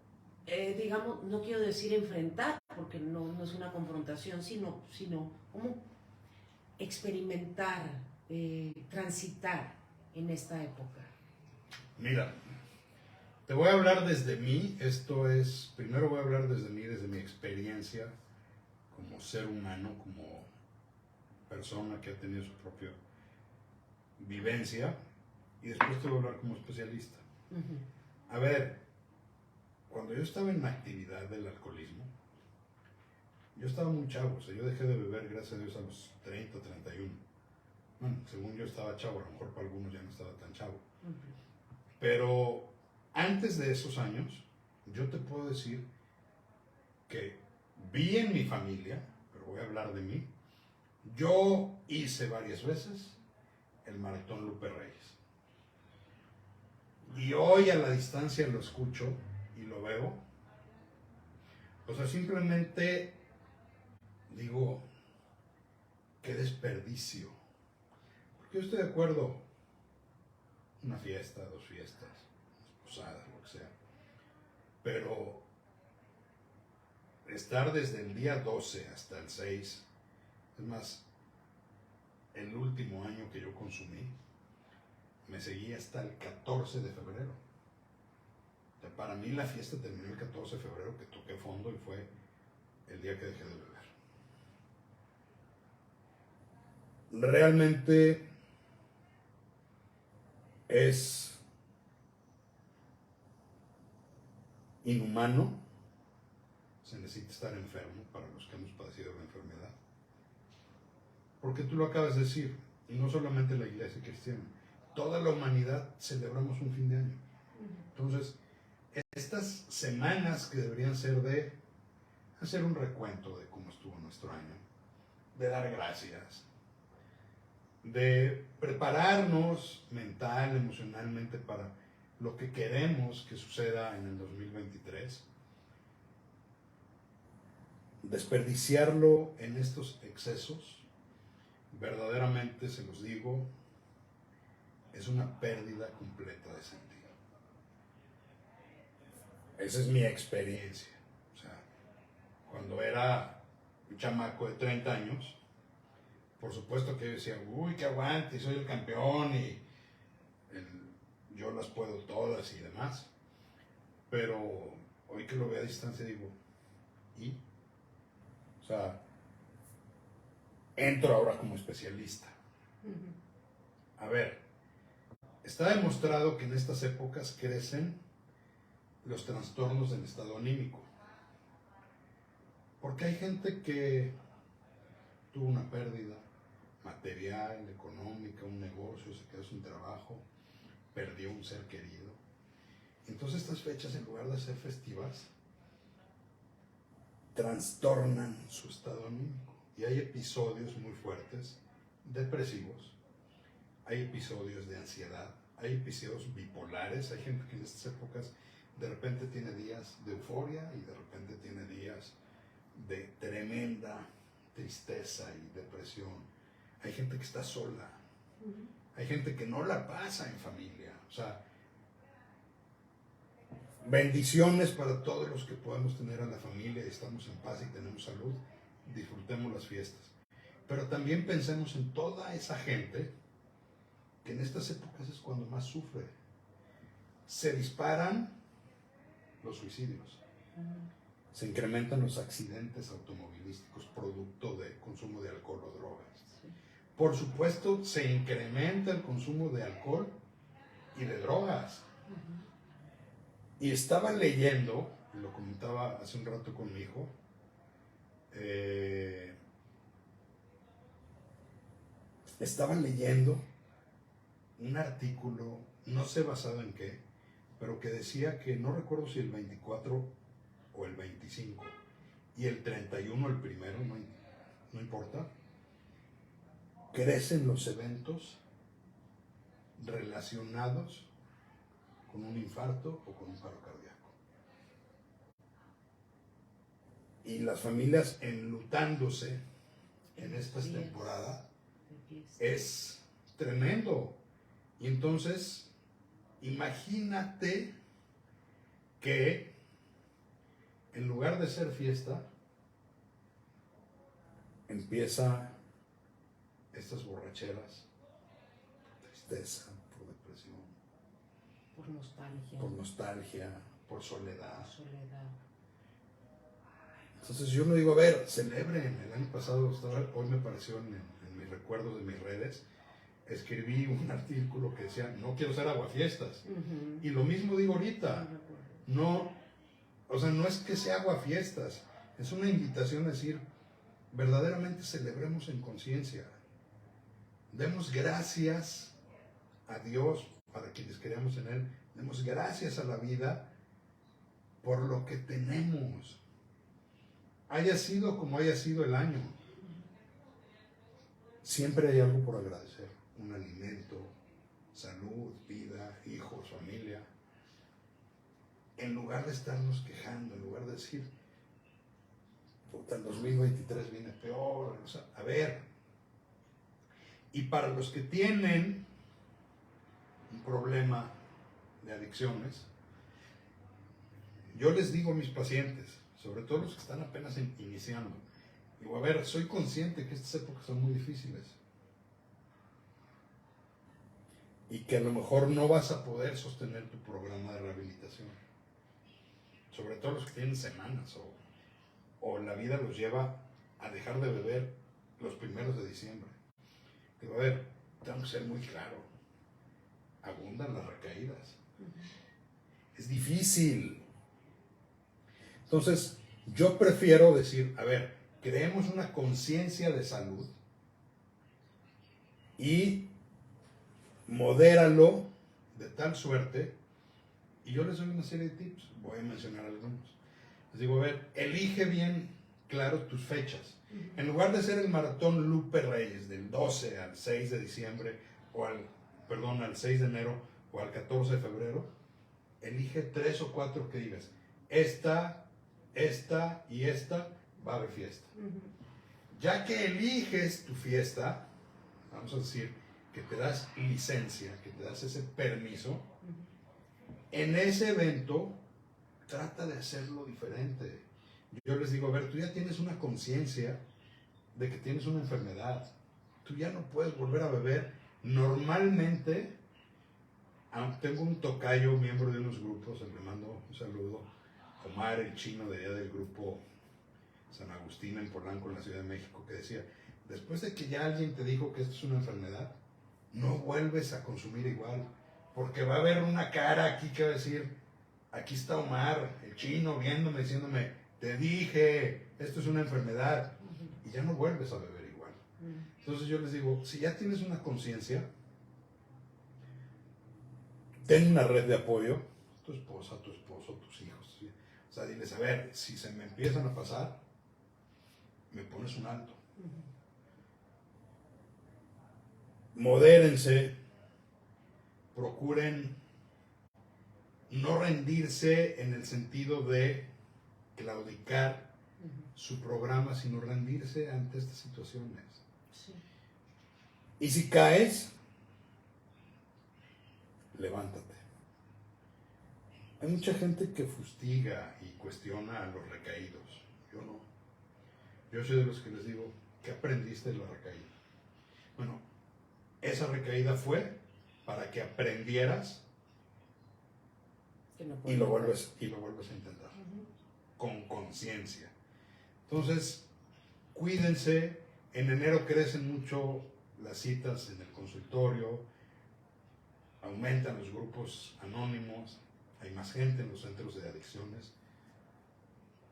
digamos, no quiero decir enfrentar, porque no es una confrontación, sino cómo experimentar, transitar en esta época? Mira, te voy a hablar desde mí. Primero voy a hablar desde mí, desde mi experiencia como ser humano, como persona que ha tenido su propia vivencia, y después te voy a hablar como especialista. A ver, cuando yo estaba en la actividad del alcoholismo, yo estaba muy chavo. O sea, yo dejé de beber, gracias a Dios, a los 30, 31. Bueno, según yo estaba chavo, a lo mejor para algunos ya no estaba tan chavo. Pero antes de esos años, yo te puedo decir que vi en mi familia, pero voy a hablar de mí, yo hice varias veces el maratón Lupe Reyes. Y hoy a la distancia lo escucho y lo veo. O sea, simplemente digo, qué desperdicio. Porque yo estoy de acuerdo, una fiesta, 2 fiestas, posadas, lo que sea. Pero estar desde el día 12 hasta el 6, es más, el último año que yo consumí, me seguí hasta el 14 de febrero. O sea, para mí la fiesta terminó el 14 de febrero, que toqué fondo y fue el día que dejé de beber. Realmente es inhumano. Se necesita estar enfermo para los que hemos padecido la enfermedad. Porque tú lo acabas de decir, y no solamente la iglesia cristiana, toda la humanidad celebramos un fin de año. Entonces, estas semanas que deberían ser de hacer un recuento de cómo estuvo nuestro año, de dar gracias, de prepararnos mental, emocionalmente para lo que queremos que suceda en el 2023, desperdiciarlo en estos excesos, verdaderamente se los digo, es una pérdida completa de sentido. Esa es mi experiencia. O sea, cuando era un chamaco de 30 años, por supuesto que yo decía, uy, que aguante, soy el campeón y yo las puedo todas y demás. Pero hoy que lo veo a distancia digo, ¿y? O sea, entro ahora como especialista. A ver, está demostrado que en estas épocas crecen los trastornos del estado anímico. Porque hay gente que tuvo una pérdida material, económica, un negocio, se quedó sin trabajo, perdió un ser querido. Entonces estas fechas, en lugar de ser festivas, trastornan su estado anímico. Y hay episodios muy fuertes, depresivos, hay episodios de ansiedad, hay episodios bipolares, hay gente que en estas épocas de repente tiene días de euforia y de repente tiene días de tremenda tristeza y depresión. Hay gente que está sola, hay gente que no la pasa en familia. O sea, bendiciones para todos los que podemos tener a la familia y estamos en paz y tenemos salud, disfrutemos las fiestas. Pero también pensemos en toda esa gente que en estas épocas es cuando más sufre. Se disparan los suicidios, se incrementan los accidentes automovilísticos producto de consumo de alcohol o drogas. Por supuesto, se incrementa el consumo de alcohol y de drogas. Y estaba leyendo, lo comentaba hace un rato con mi hijo, estaba leyendo un artículo, no sé basado en qué, pero que decía que no recuerdo si el 24 o el 25 y el 31 el primero, no importa, crecen los eventos relacionados con un infarto o con un paro cardíaco. Y las familias enlutándose en esta temporada es tremendo. Y entonces, imagínate que en lugar de ser fiesta, empieza estas borracheras, tristeza, por depresión, por nostalgia, por soledad. Entonces yo me digo, a ver, celebren. El año pasado, hoy me apareció en mis recuerdos de mis redes, escribí un artículo que decía, no quiero ser aguafiestas. Y lo mismo digo ahorita, no, o sea, no es que sea aguafiestas, es una invitación a decir, verdaderamente celebremos en conciencia. Demos gracias a Dios para quienes creamos en Él. Demos gracias a la vida por lo que tenemos. Haya sido como haya sido el año. Siempre hay algo por agradecer. Un alimento, salud, vida, hijos, familia. En lugar de estarnos quejando, en lugar de decir, puta, el 2023 viene peor. O sea, a ver. Y para los que tienen un problema de adicciones, yo les digo a mis pacientes, sobre todo los que están apenas iniciando, digo, a ver, soy consciente que estas épocas son muy difíciles y que a lo mejor no vas a poder sostener tu programa de rehabilitación, sobre todo los que tienen semanas o la vida los lleva a dejar de beber los primeros de diciembre. Digo, a ver, tengo que ser muy claro, abundan las recaídas. Es difícil. Entonces, yo prefiero decir, a ver, creemos una conciencia de salud y modéralo de tal suerte Y yo les doy una serie de tips, voy a mencionar algunos. Les digo, a ver, elige bien claro tus fechas. En lugar de hacer el maratón Lupe Reyes del 12 al 6 de diciembre, al 6 de enero o al 14 de febrero, elige 3 o 4 que digas, esta y esta va a haber fiesta. Ya que eliges tu fiesta, vamos a decir que te das licencia, que te das ese permiso, en ese evento trata de hacerlo diferente. Yo les digo, a ver, tú ya tienes una conciencia de que tienes una enfermedad. Tú ya no puedes volver a beber. Normalmente, tengo un tocayo, miembro de unos grupos, le mando un saludo, Omar, el chino de allá del grupo San Agustín en Polanco, en la Ciudad de México, que decía, después de que ya alguien te dijo que esto es una enfermedad, no vuelves a consumir igual, porque va a haber una cara aquí que va a decir, aquí está Omar, el chino, viéndome, diciéndome, te dije, esto es una enfermedad, y ya no vuelves a beber igual. Entonces yo les digo, si ya tienes una conciencia, ten una red de apoyo, tu esposa, tu esposo, tus hijos. ¿Sí? O sea, diles, a ver, si se me empiezan a pasar, me pones un alto. Modérense, procuren no rendirse en el sentido de claudicar su programa, sino rendirse ante estas situaciones. Sí. Y si caes, levántate. Hay mucha gente que fustiga y cuestiona a los recaídos. Yo no. Yo soy de los que les digo, ¿qué aprendiste de la recaída? Bueno, esa recaída fue para que aprendieras y lo vuelves a intentar. Con conciencia. Entonces, cuídense. En enero crecen mucho las citas en el consultorio, aumentan los grupos anónimos, hay más gente en los centros de adicciones.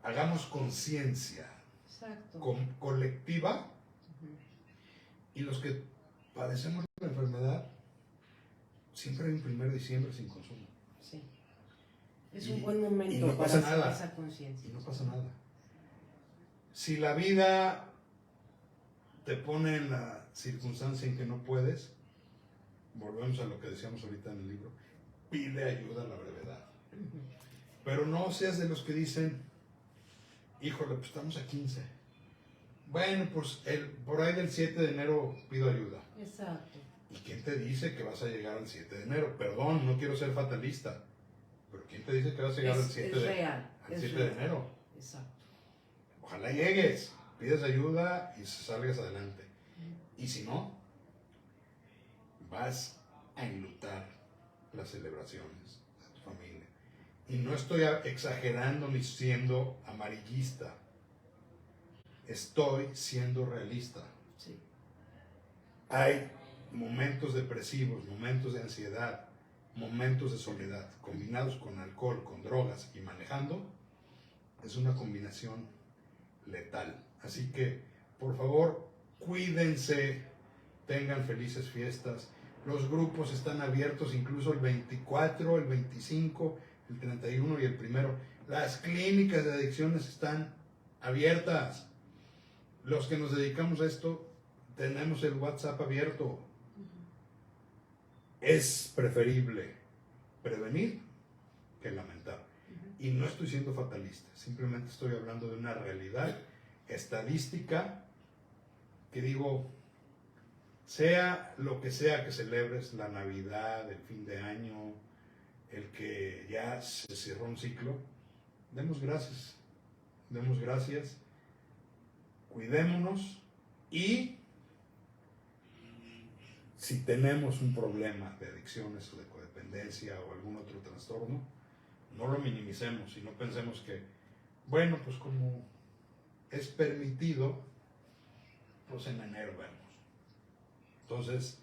Hagamos conciencia colectiva y los que padecemos la enfermedad, siempre hay un 1 de diciembre sin consumo. Sí. Es un buen momento y no pasa para nada. hacer esa conciencia. Y no pasa nada. Si la vida te pone en la circunstancia en que no puedes, volvemos a lo que decíamos ahorita en el libro, pide ayuda a la brevedad. Pero no seas de los que dicen, híjole, pues estamos a 15. Bueno, pues por ahí del 7 de enero pido ayuda. Exacto. ¿Y quién te dice que vas a llegar al 7 de enero? Perdón, no quiero ser fatalista, pero ¿quién te dice que vas a llegar al 7 de enero? Exacto. Ojalá llegues, pides ayuda y salgas adelante. Y si no, vas a enlutar las celebraciones de tu familia. Y no estoy exagerando ni siendo amarillista. Estoy siendo realista. Sí. Hay momentos depresivos, momentos de ansiedad, momentos de soledad, combinados con alcohol, con drogas y manejando, es una combinación letal. Así que, por favor, cuídense, tengan felices fiestas. Los grupos están abiertos incluso el 24, el 25, el 31 y el 1. Las clínicas de adicciones están abiertas. Los que nos dedicamos a esto, tenemos el WhatsApp abierto. Es preferible prevenir que lamentar. Y no estoy siendo fatalista, simplemente estoy hablando de una realidad estadística que digo, sea lo que sea que celebres, la Navidad, el fin de año, el que ya se cerró un ciclo, demos gracias, cuidémonos y si tenemos un problema de adicciones o de codependencia o algún otro trastorno, no lo minimicemos y no pensemos que, bueno, pues como es permitido, pues en enero vemos. Entonces,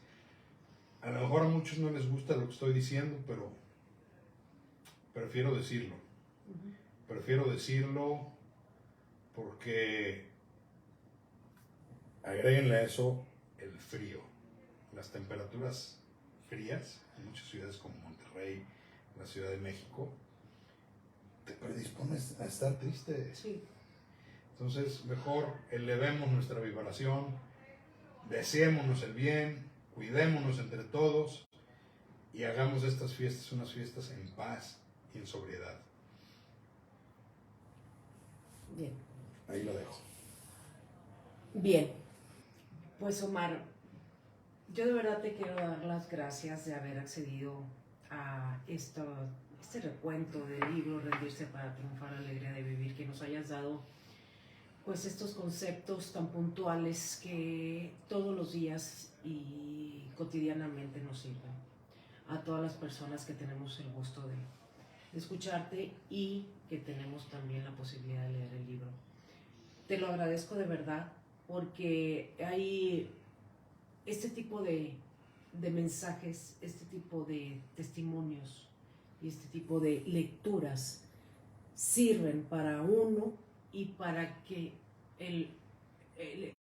a lo mejor a muchos no les gusta lo que estoy diciendo, pero prefiero decirlo. Prefiero decirlo porque agréguenle a eso el frío. Las temperaturas frías en muchas ciudades como Monterrey, la Ciudad de México, te predispones a estar triste. Sí. Entonces, mejor elevemos nuestra vibración, deseémonos el bien, cuidémonos entre todos y hagamos estas fiestas unas fiestas en paz y en sobriedad. Bien. Ahí lo dejo. Bien. Pues Omar, yo de verdad te quiero dar las gracias de haber accedido a este recuento del libro Rendirse para triunfar, alegría de vivir, que nos hayas dado pues estos conceptos tan puntuales que todos los días y cotidianamente nos sirven a todas las personas que tenemos el gusto de escucharte y que tenemos también la posibilidad de leer el libro. Te lo agradezco de verdad porque hay este tipo de mensajes, este tipo de testimonios y este tipo de lecturas sirven para uno y para que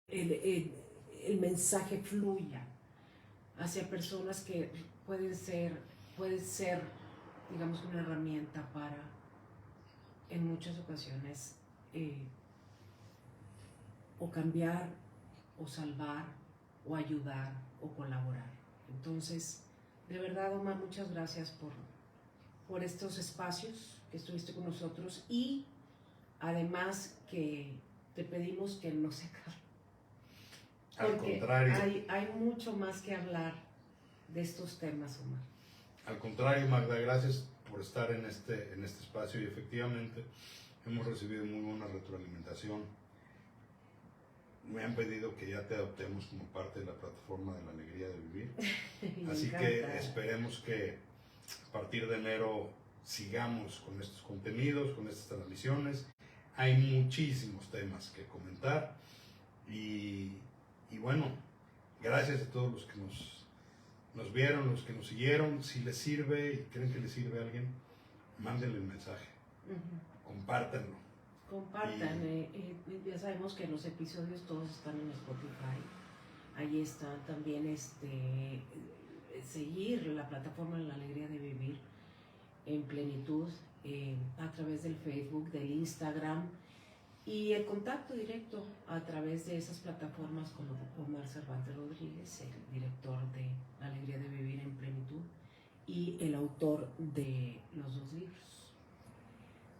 el mensaje fluya hacia personas que puede ser, digamos, una herramienta para, en muchas ocasiones, o cambiar, o salvar, o ayudar, o colaborar. Entonces, de verdad, Omar, muchas gracias por estos espacios que estuviste con nosotros y además que te pedimos que no se acabe. Al contrario. Hay mucho más que hablar de estos temas, Omar. Al contrario, Magda, gracias por estar en este espacio y efectivamente hemos recibido muy buena retroalimentación. Me han pedido que ya te adoptemos como parte de la plataforma de la alegría de vivir. Así que esperemos que a partir de enero sigamos con estos contenidos, con estas transmisiones. Hay muchísimos temas que comentar y bueno, gracias a todos los que nos vieron, los que nos siguieron. Si les sirve y creen que les sirve a alguien, mándenle el mensaje, compártanlo. Compartan, ya sabemos que los episodios todos están en Spotify. Ahí está también seguir la plataforma de la alegría de vivir en plenitud a través del Facebook, del Instagram y el contacto directo a través de esas plataformas con Omar Cervantes Rodríguez, el director de La Alegría de Vivir en Plenitud y el autor de los 2 libros.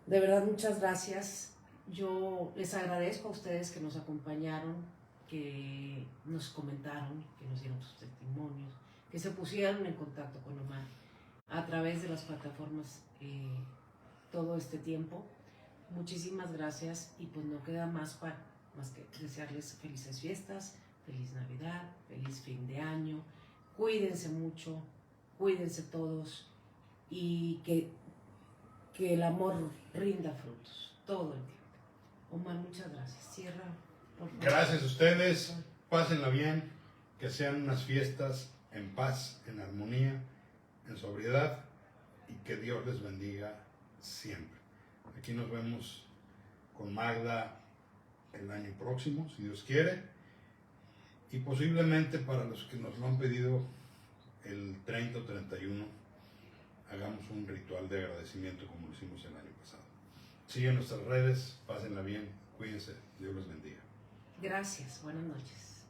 De verdad, muchas gracias. Yo les agradezco a ustedes que nos acompañaron, que nos comentaron, que nos dieron sus testimonios, que se pusieron en contacto con Omar a través de las plataformas todo este tiempo. Muchísimas gracias y pues no queda más que desearles felices fiestas, feliz Navidad, feliz fin de año. Cuídense mucho, cuídense todos y que el amor rinda frutos todo el tiempo. Omar, muchas gracias. Cierra, por favor. Gracias a ustedes, pásenla bien, que sean unas fiestas en paz, en armonía, en sobriedad y que Dios les bendiga siempre. Aquí nos vemos con Magda el año próximo, si Dios quiere, y posiblemente para los que nos lo han pedido el 30 o 31 hagamos un ritual de agradecimiento como lo hicimos el año pasado. Sigan nuestras redes, pásenla bien, cuídense, Dios los bendiga. Gracias, buenas noches.